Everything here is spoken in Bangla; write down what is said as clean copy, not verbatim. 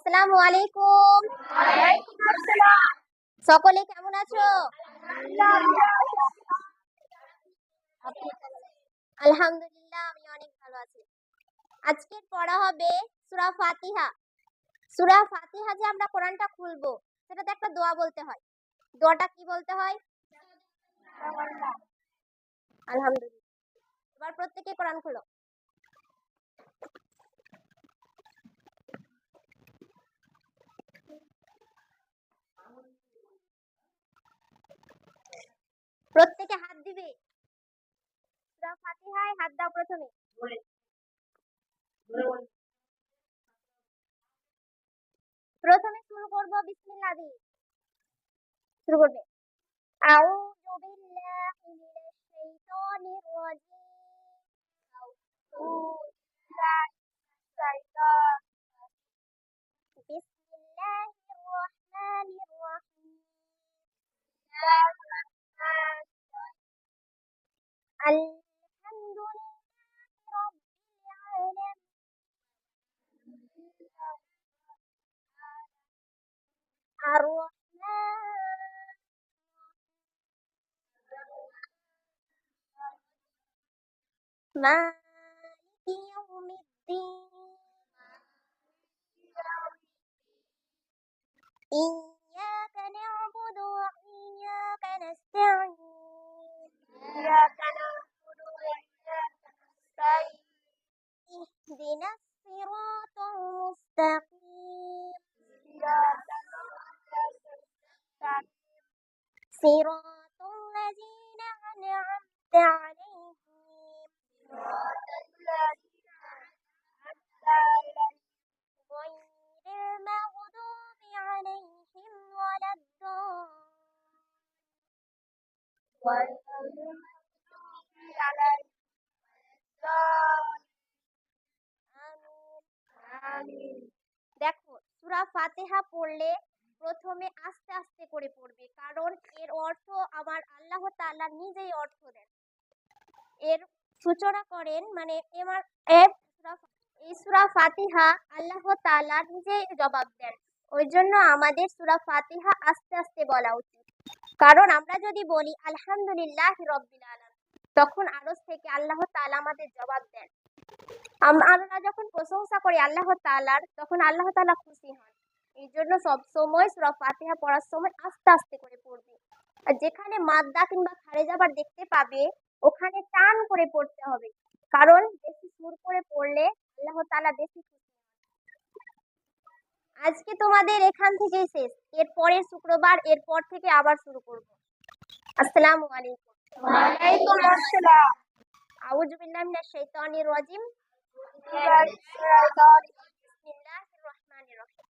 আসসালামু আলাইকুম। সকলে কেমন আছো? আলহামদুলিল্লাহ, আমি অনেক ভালো আছি। আজকের পড়া হবে সূরা ফাতিহা। সূরা ফাতিহা যে আমরা কোরআনটা খুলবো, সেটাতে একটা দোয়া বলতে হয়। দোয়াটা কি বলতে হয়? আলহামদুলিল্লাহ। এবার প্রত্যেকে কোরআন খুলো। প্রত্যেকে হাত দিবে। সূরা ফাতিহায় হাত দাও প্রথমে। প্রথমে শুরু করব বিসমিল্লাহ দিয়ে। শুরু করবে। আউযু বিল্লাহি মিনাশ শাইতানির রাজীম। বিসমিল্লাহির রহমানির রহিম। আলহামদুলিল্লাহি রাব্বিল আলামিন। আর রহমান মালিকি ইয়াউমিদ্দিন। إياك نعبد وإياك نستعين. اهدنا الصراط المستقيم. صراط الذين أنعمت عليهم غير المغضوب عليهم ولا الضالين. দেখো, সূরা ফাতিহা পড়লে প্রথমে আস্তে আস্তে করে পড়বে, কারণ এর অর্থ আমার আল্লাহ তাআলা নিজেই অর্থ দেন। এর সূচনা করেন, মানে এই সূরা ফাতিহা আল্লাহ তাআলা নিজেই জবাব দেন। ওই জন্য আমাদের সূরা ফাতিহা আস্তে আস্তে বলা উচিত। কারণ আমরা যদি বলি আলহামদুলিল্লাহি রাব্বিল আলামিন, তখন আরশ থেকে আল্লাহ তাআলা আমাদের জবাব দেন। আমরা যখন প্রশংসা করি আল্লাহ তাআলার, তখন আল্লাহ তাআলা খুশি হন। এই জন্য সব সময় সূরা ফাতিহা পড়ার সময় আস্তে আস্তে করে পড়বে। আর যেখানে মাদ্দা কিংবা খারে যাবার দেখতে পাবে, ওখানে টান করে পড়তে হবে, কারণ বেশি সুর করে পড়লে আল্লাহ তাআলা বেশি খুশি হন। আজকে তোমাদের এখান থেকেই শেষ। এর পরের শুক্রবার এরপর থেকে আবার শুরু করব। আসসালামু আলাইকুম। ওয়ালাইকুম আসসালাম। আউযু বিল্লাহি মিনাশ শাইতানির রাজীম। বিসমিল্লাহির রহমানির রহিম।